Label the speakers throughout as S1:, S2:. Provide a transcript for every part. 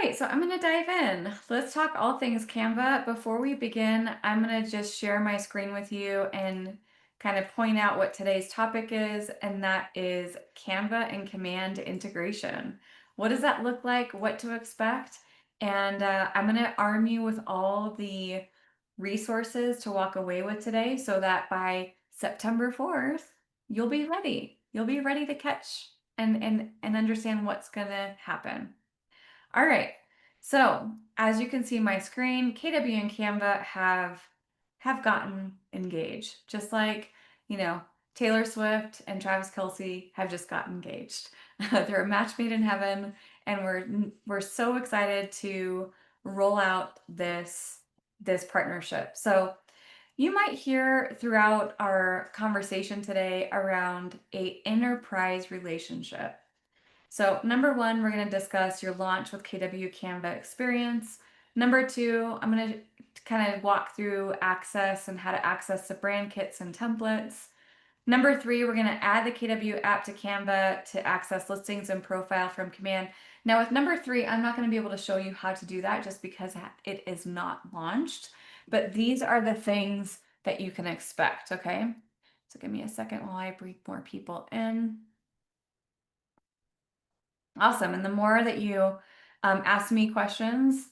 S1: right, so I'm going to dive in. Let's talk all things Canva. Before we begin, I'm going to just share my screen with you and kind of point out what today's topic is, and that is Canva and command integration. What does that look like? What to expect? And I'm going to arm you with all the resources to walk away with today so that by September 4th, you'll be ready. You'll be ready to catch and understand what's going to happen. All right. So as you can see my screen, KW and Canva have gotten engaged, just like, you know, Taylor Swift and Travis Kelce have just got engaged. They're a match made in heaven, and we're so excited to roll out this partnership. So you might hear throughout our conversation today around a enterprise relationship. So number one, we're going to discuss your launch with KW Canva experience. Number two, I'm going to kind of walk through access and how to access the brand kits and templates. Number three, we're going to add the KW app to Canva to access listings and profile from command. Now with number three, I'm not going to be able to show you how to do that just because it is not launched, but these are the things that you can expect, okay? So give me a second while I breathe more people in. Awesome. And the more that you ask me questions,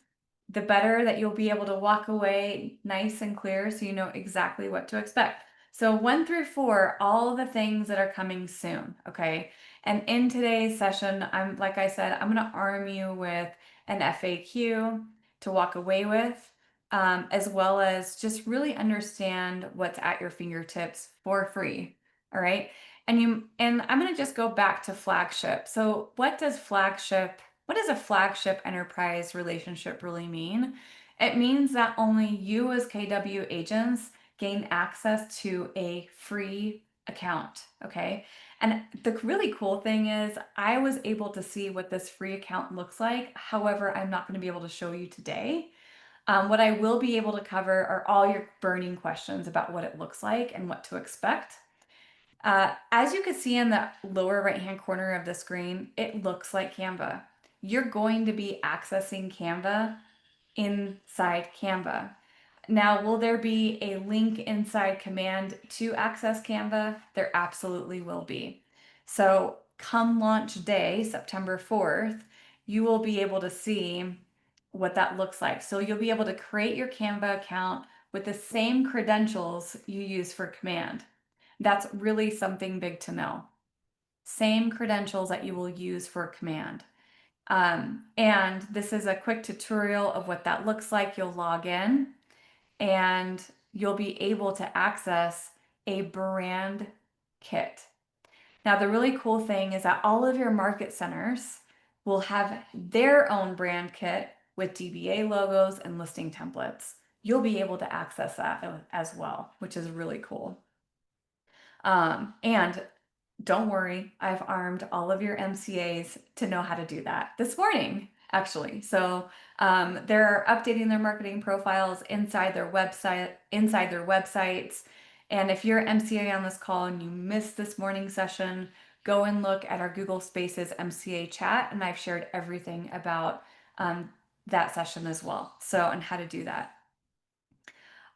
S1: the better that you'll be able to walk away nice and clear so you know exactly what to expect. So 1 through 4, all the things that are coming soon, okay? And in today's session, like I said, I'm going to arm you with an FAQ to walk away with, as well as just really understand what's at your fingertips for free, all right? And I'm going to just go back to flagship. So what does a flagship enterprise relationship really mean? It means that only you as KW agents gain access to a free account, okay? And the really cool thing is I was able to see what this free account looks like. However, I'm not going to be able to show you today. What I will be able to cover are all your burning questions about what it looks like and what to expect. As you can see in the lower right-hand corner of the screen, it looks like Canva. You're going to be accessing Canva inside Canva. Now, will there be a link inside command to access Canva? There absolutely will be. So come launch day, September 4th, you will be able to see what that looks like. So you'll be able to create your Canva account with the same credentials you use for command. That's really something big to know. Same credentials that you will use for command. And this is a quick tutorial of what that looks like. You'll log in and you'll be able to access a brand kit. Now, the really cool thing is that all of your market centers will have their own brand kit with DBA logos and listing templates. You'll be able to access that as well, which is really cool. And don't worry, I've armed all of your MCAs to know how to do that this morning, actually. So they're updating their marketing profiles inside their websites. And if you're MCA on this call and you missed this morning session, go and look at our Google Spaces MCA chat, and I've shared everything about that session as well. So, and how to do that.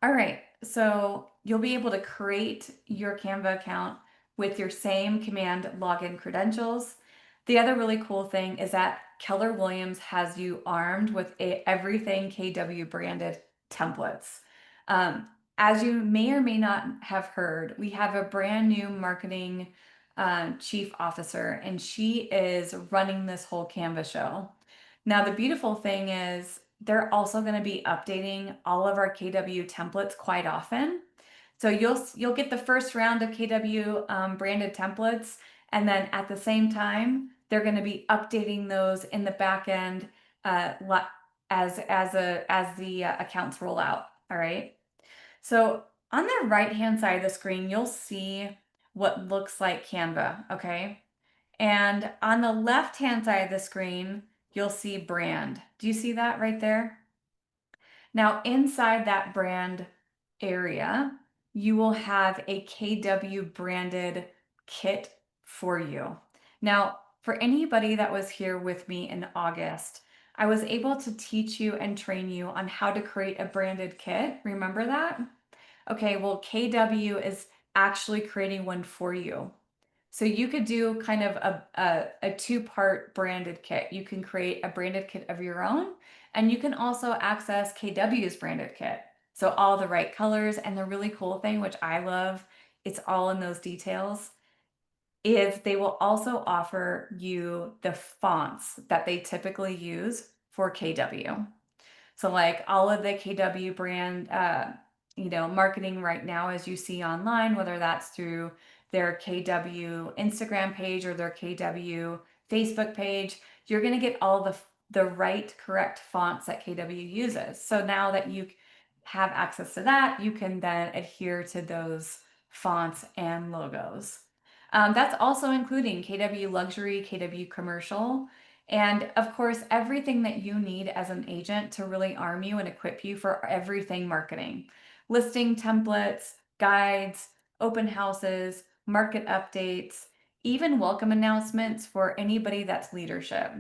S1: All right, so you'll be able to create your Canva account with your same command login credentials. The other really cool thing is that Keller Williams has you armed with everything KW branded templates. As you may or may not have heard, we have a brand new marketing chief officer, and she is running this whole Canva show. Now, the beautiful thing is they're also going to be updating all of our KW templates quite often. So you'll get the first round of KW branded templates, and then at the same time, they're going to be updating those in the back end as the accounts roll out. All right. So on the right-hand side of the screen, you'll see what looks like Canva. Okay. And on the left-hand side of the screen, you'll see brand. Do you see that right there? Now, inside that brand area, you will have a KW branded kit for you. Now, for anybody that was here with me in August, I was able to teach you and train you on how to create a branded kit. Remember that? Okay, well, KW is actually creating one for you. So you could do kind of a two-part branded kit. You can create a branded kit of your own, and you can also access KW's branded kit. So all the right colors, and the really cool thing, which I love, it's all in those details, is they will also offer you the fonts that they typically use for KW. So like all of the KW brand, marketing right now, as you see online, whether that's through their KW Instagram page or their KW Facebook page, you're going to get all the right, correct fonts that KW uses. So now that you have access to that, you can then adhere to those fonts and logos. That's also including KW Luxury, KW Commercial, and of course, everything that you need as an agent to really arm you and equip you for everything marketing. Listing templates, guides, open houses, market updates, even welcome announcements for anybody that's leadership.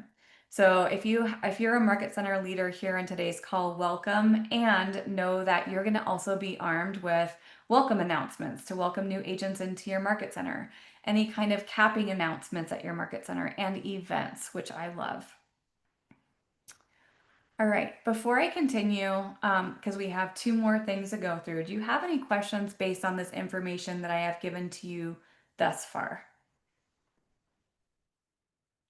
S1: So if you're a market center leader here in today's call, welcome, and know that you're going to also be armed with welcome announcements to welcome new agents into your market center, any kind of capping announcements at your market center, and events, which I love. All right, before I continue, because we have two more things to go through, do you have any questions based on this information that I have given to you thus far?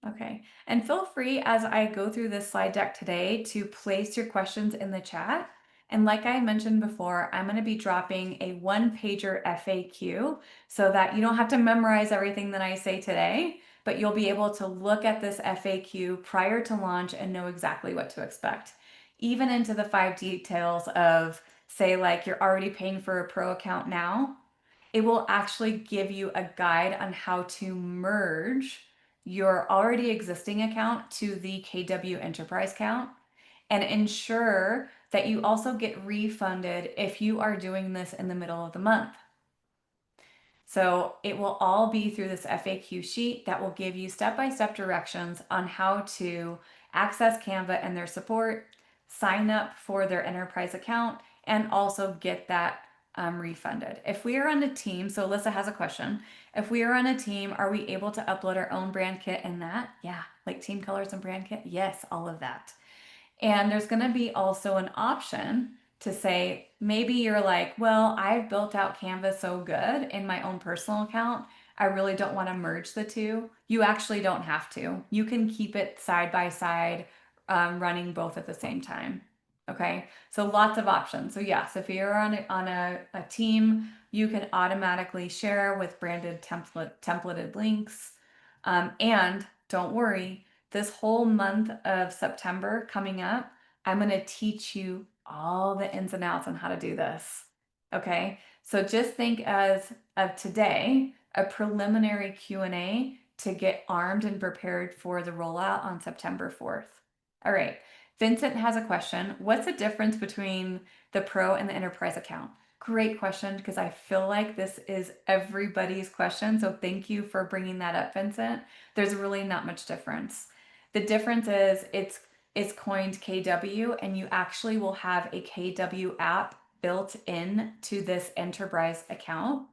S1: Okay, and feel free as I go through this slide deck today to place your questions in the chat. And like I mentioned before, I'm going to be dropping a one-pager FAQ so that you don't have to memorize everything that I say today, but you'll be able to look at this FAQ prior to launch and know exactly what to expect. Even into the 5 details of, say, like you're already paying for a pro account now, it will actually give you a guide on how to merge your already existing account to the KW Enterprise account and ensure that you also get refunded if you are doing this in the middle of the month. So it will all be through this FAQ sheet that will give you step-by-step directions on how to access Canva and their support, sign up for their enterprise account, and also get that refunded. If we are on a team, so Alyssa has a question. If we are on a team, are we able to upload our own brand kit in that? Yeah, like team colors and brand kit? Yes, all of that. And there's going to be also an option to say, maybe you're like, well, I've built out Canva so good in my own personal account, I really don't want to merge the two. You actually don't have to. You can keep it side by side, running both at the same time. Okay, so lots of options. So yes, if you're on a team, you can automatically share with branded templated links. And don't worry, this whole month of September coming up, I'm going to teach you all the ins and outs on how to do this. Okay, so just think as of today, a preliminary Q&A to get armed and prepared for the rollout on September 4th. All right, Vincent has a question. What's the difference between the pro and the enterprise account? Great question, because I feel like this is everybody's question. So thank you for bringing that up, Vincent. There's really not much difference. The difference is it's coined KW, and you actually will have a KW app built in to this enterprise account.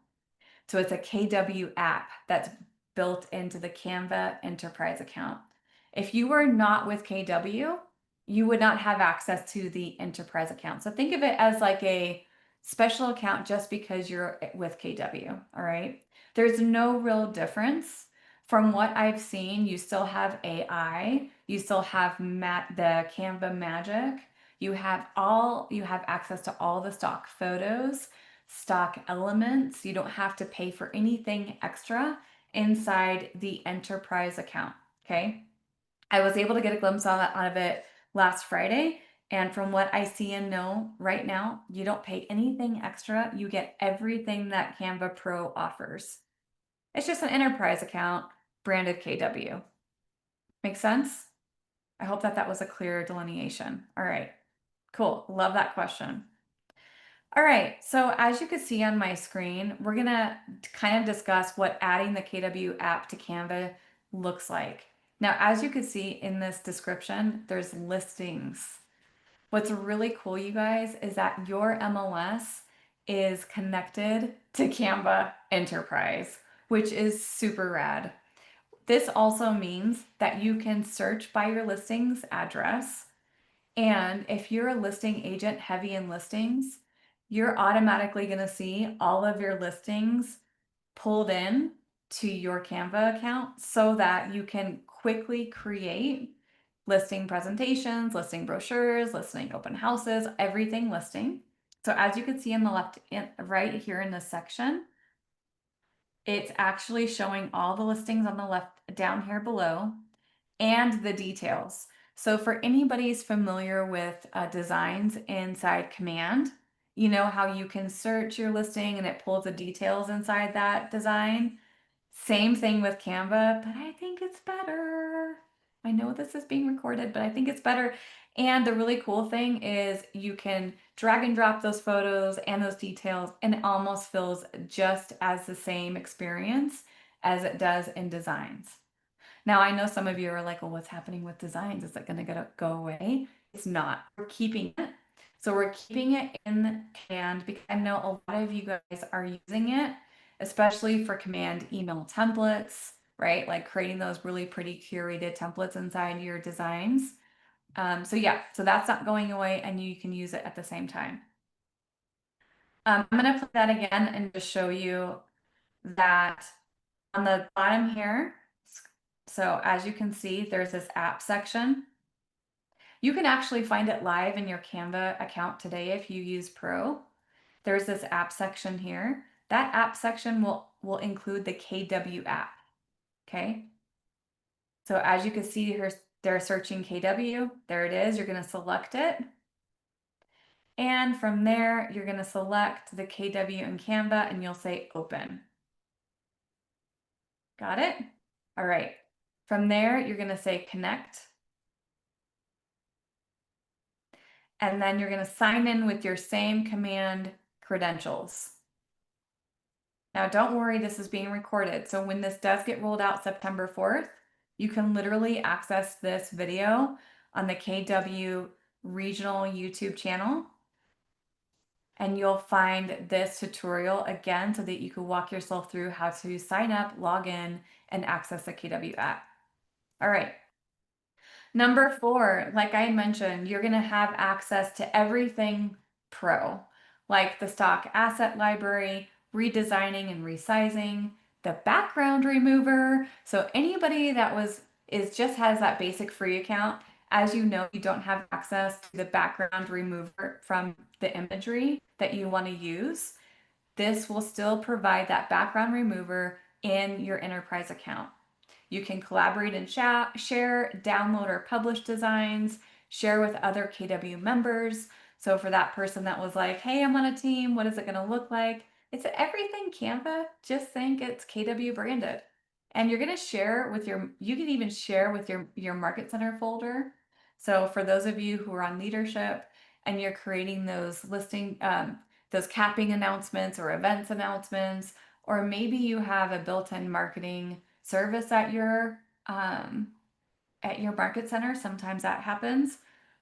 S1: So it's a KW app that's built into the Canva enterprise account. If you were not with KW, you would not have access to the enterprise account. So think of it as like a special account just because you're with KW. All right. There's no real difference. From what I've seen, you still have AI, you still have the Canva magic, you have access to all the stock photos, stock elements. You don't have to pay for anything extra inside the enterprise account. Okay. I was able to get a glimpse out of it last Friday. And from what I see and know right now, you don't pay anything extra. You get everything that Canva Pro offers. It's just an enterprise account branded KW. Make sense? I hope that was a clear delineation. All right, cool. Love that question. All right, so as you can see on my screen, we're gonna kind of discuss what adding the KW app to Canva looks like. Now, as you can see in this description, there's listings. What's really cool, you guys, is that your MLS is connected to Canva Enterprise, which is super rad. This also means that you can search by your listings address. And if you're a listing agent heavy in listings, you're automatically going to see all of your listings pulled in to your Canva account so that you can quickly create listing presentations, listing brochures, listing open houses, everything listing. So as you can see in the left and right here in this section, it's actually showing all the listings on the left down here below and the details. So for anybody who's familiar with designs inside Command, you know how you can search your listing and it pulls the details inside that design. Same thing with Canva, but I think it's better. I know this is being recorded, but I think it's better. And the really cool thing is you can drag and drop those photos and those details, and it almost feels just as the same experience as it does in designs. Now, I know some of you are like, well, what's happening with designs? Is it going to go away? It's not. We're keeping it. So we're keeping it in Command because I know a lot of you guys are using it, especially for Command email templates, right? Like creating those really pretty curated templates inside your designs. So yeah, so that's not going away and you can use it at the same time. I'm going to play that again and just show you that on the bottom here. So as you can see, there's this app section. You can actually find it live in your Canva account today if you use Pro. There's this app section here. That app section will include the KW app. Okay. So as you can see here, they're searching KW. There it is. You're going to select it. And from there, you're going to select the KW in Canva and you'll say open. Got it? All right. From there, you're going to say connect. And then you're going to sign in with your same command credentials. Now, don't worry, this is being recorded. So when this does get rolled out September 4th, you can literally access this video on the KW regional YouTube channel. And you'll find this tutorial again so that you can walk yourself through how to sign up, log in, and access the KW app. All right. Number 4, like I mentioned, you're going to have access to everything pro, like the stock asset library, redesigning and resizing, the background remover. So anybody that just has that basic free account, as you know, you don't have access to the background remover from the imagery that you want to use. This will still provide that background remover in your enterprise account. You can collaborate and share, download or publish designs, share with other KW members. So for that person that was like, hey, I'm on a team, what is it going to look like? It's everything Canva, just think it's KW branded. And you're going to share with you can even share with your Market Center folder. So for those of you who are on leadership and you're creating those those capping announcements or events announcements, or maybe you have a built-in marketing service at your Market Center. Sometimes that happens.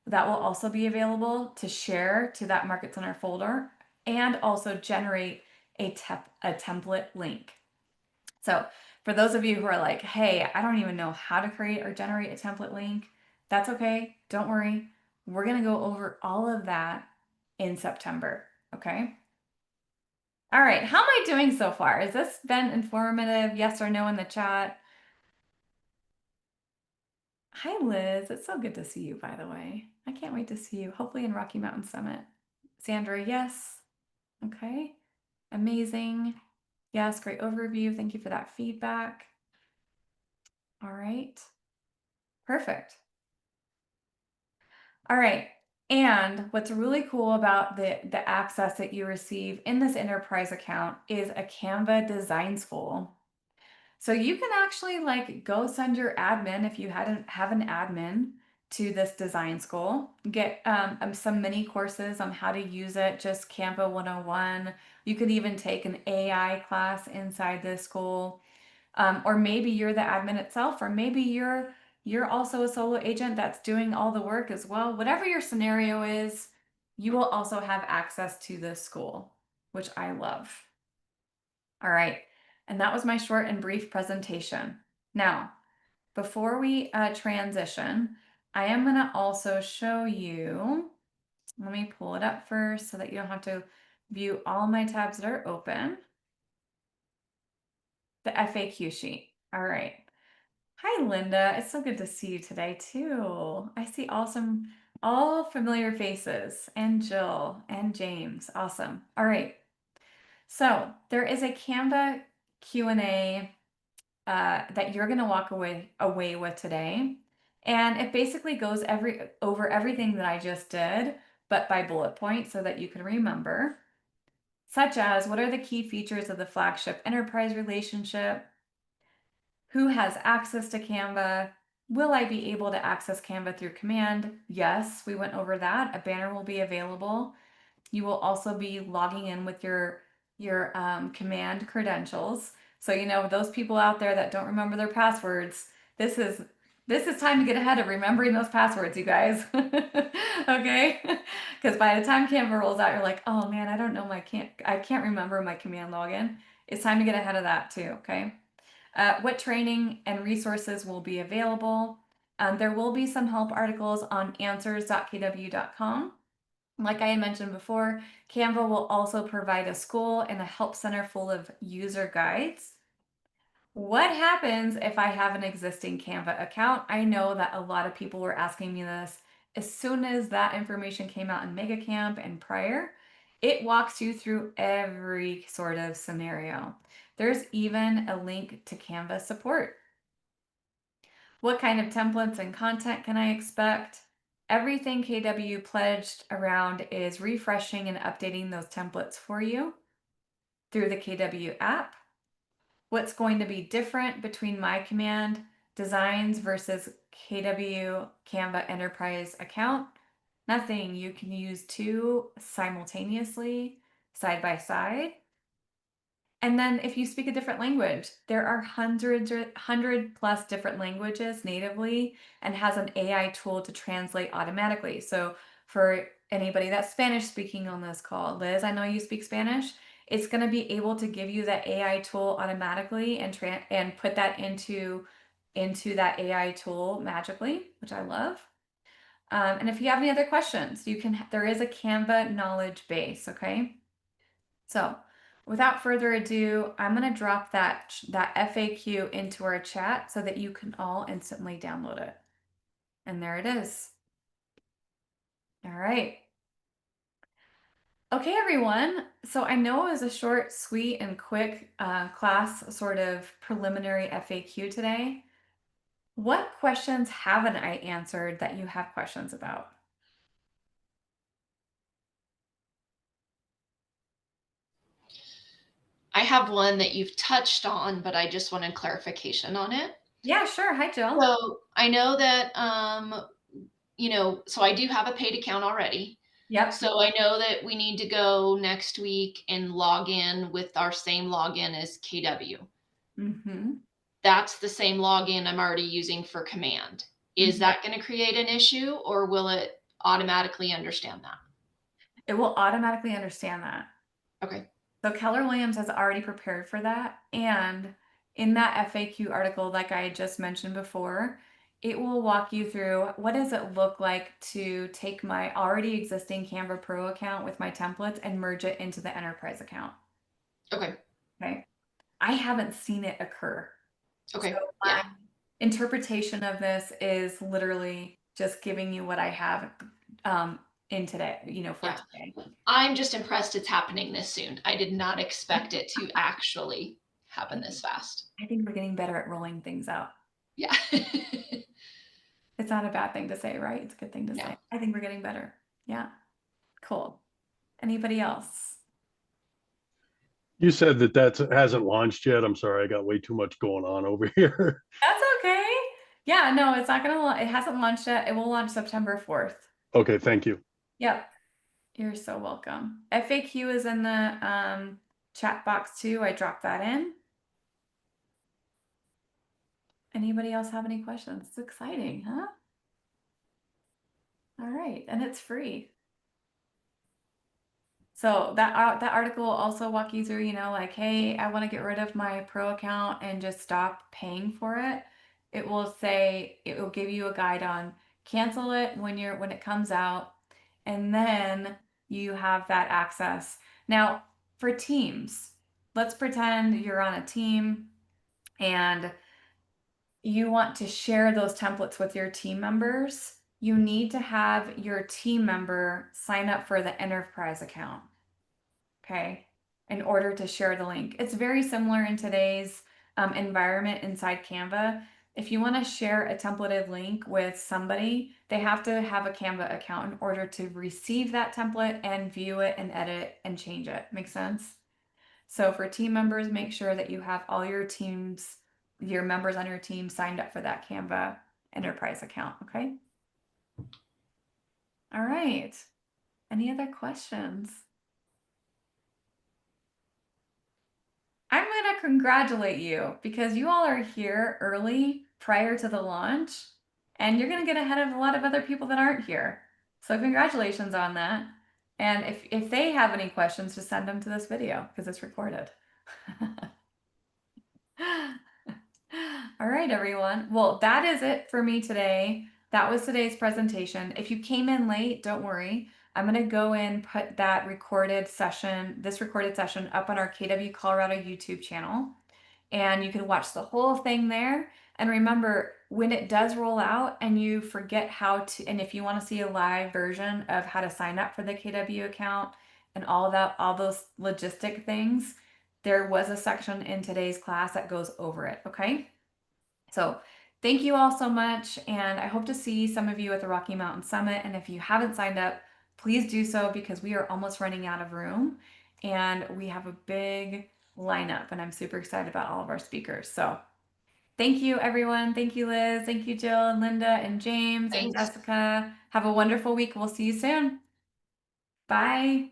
S1: That will also be available to share to that Market Center folder and also generate a template link. So for those of you who are like, hey, I don't even know how to create or generate a template link, that's okay. Don't worry. We're going to go over all of that in September. Okay. All right. How am I doing so far? Has this been informative? Yes or no in the chat? Hi, Liz. It's so good to see you, by the way. I can't wait to see you, hopefully in Rocky Mountain Summit. Sandra, yes. Okay. Amazing. Yes, great overview. Thank you for that feedback. All right. Perfect. All right. And what's really cool about the access that you receive in this enterprise account is a Canva design school. So you can actually like go send your admin if you hadn't have an admin to this design school, get some mini courses on how to use it, just Canva 101. You could even take an AI class inside this school. Or maybe you're the admin itself, or maybe you're you're also a solo agent that's doing all the work as well. Whatever your scenario is, you will also have access to this school, which I love. All right, and that was my short and brief presentation. Now, before we transition, I am going to also show you, let me pull it up first so that you don't have to view all my tabs that are open. The FAQ sheet. All right. Hi, Linda. It's so good to see you today, too. I see awesome, all familiar faces, and Jill and James. Awesome. All right. So there is a Canva Q&A that you're going to walk away with today. And it basically goes over everything that I just did, but by bullet point so that you can remember, such as what are the key features of the flagship enterprise relationship? Who has access to Canva? Will I be able to access Canva through command? Yes, we went over that. A banner will be available. You will also be logging in with your command credentials. So you know those people out there that don't remember their passwords, this is time to get ahead of remembering those passwords, you guys. Okay? Because by the time Canva rolls out, you're like, oh man, I can't remember my command login. It's time to get ahead of that too, okay? What training and resources will be available? There will be some help articles on answers.kw.com. Like I had mentioned before, Canva will also provide a school and a help center full of user guides. What happens if I have an existing Canva account? I know that a lot of people were asking me this. As soon as that information came out in MegaCamp and prior, it walks you through every sort of scenario. There's even a link to Canva support. What kind of templates and content can I expect? Everything KW pledged around is refreshing and updating those templates for you through the KW app. What's going to be different between my command designs versus KW Canva Enterprise account? Nothing. You can use two simultaneously, side by side. And then if you speak a different language, there are hundred plus different languages natively and has an AI tool to translate automatically. So for anybody that's Spanish speaking on this call, Liz, I know you speak Spanish. It's going to be able to give you that AI tool automatically and put that into that AI tool magically, which I love. And if you have any other questions, there is a Canva knowledge base, okay? So without further ado, I'm going to drop that FAQ into our chat so that you can all instantly download it. And there it is. All right. Okay, everyone. So I know it was a short, sweet, and quick class sort of preliminary FAQ today. What questions haven't I answered that you have questions about?
S2: I have one that you've touched on, but I just wanted clarification on it.
S1: Yeah, sure. Hi, Jill.
S2: So I know that, so I do have a paid account already.
S1: Yep.
S2: So I know that we need to go next week and log in with our same login as KW.
S1: Mm-hmm.
S2: That's the same login I'm already using for command. Is
S1: Mm-hmm.
S2: that going to create an issue or will it automatically understand that?
S1: It will automatically understand that.
S2: Okay.
S1: So Keller Williams has already prepared for that. And in that FAQ article, like I had just mentioned before, it will walk you through what does it look like to take my already existing Canva Pro account with my templates and merge it into the enterprise account.
S2: Okay.
S1: Okay. I haven't seen it occur. So
S2: Okay.
S1: my
S2: Yeah.
S1: interpretation of this is literally just giving you what I have in today, for
S2: Yeah.
S1: today.
S2: I'm just impressed it's happening this soon. I did not expect it to actually happen this fast.
S1: I think we're getting better at rolling things out.
S2: Yeah.
S1: It's not a bad thing to say, right? It's a good thing to
S2: No.
S1: say. I think we're getting better. Yeah. Cool. Anybody else?
S3: You said that hasn't launched yet. I'm sorry, I got way too much going on over here.
S1: That's okay. Yeah, no, it's not gonna, it hasn't launched yet. It will launch September 4th.
S3: Okay, thank you.
S1: Yep. You're so welcome. FAQ is in the chat box too. I dropped that in. anybody else have any questions? It's exciting, huh? All right, and it's free. So that article will also walk you through, like, hey, I want to get rid of my pro account and just stop paying for it. It will give you a guide on cancel it when it comes out, and then you have that access. Now, for teams, let's pretend you're on a team and you want to share those templates with your team members. You need to have your team member sign up for the enterprise account. Okay, in order to share the link. It's very similar in today's environment inside Canva. If you want to share a templated link with somebody, they have to have a Canva account in order to receive that template and view it and edit and change it. Make sense? So for team members, make sure that you have all your members on your team signed up for that Canva enterprise account. Okay. All right. Any other questions? I'm going to congratulate you because you all are here early prior to the launch, and you're going to get ahead of a lot of other people that aren't here. So congratulations on that. And if they have any questions, just send them to this video because it's recorded. All right, everyone. Well, that is it for me today. That was today's presentation. If you came in late, don't worry. I'm going to go and put this recorded session up on our KW Colorado YouTube channel. And you can watch the whole thing there. And remember, when it does roll out and you forget and if you want to see a live version of how to sign up for the KW account and all those logistic things, there was a section in today's class that goes over it, okay? So thank you all so much, and I hope to see some of you at the Rocky Mountain Summit. And if you haven't signed up, please do so because we are almost running out of room and we have a big lineup, and I'm super excited about all of our speakers. So thank you, everyone. Thank you, Liz. Thank you, Jill and Linda and James and
S2: Thanks.
S1: Jessica. Have a wonderful week. We'll see you soon. Bye.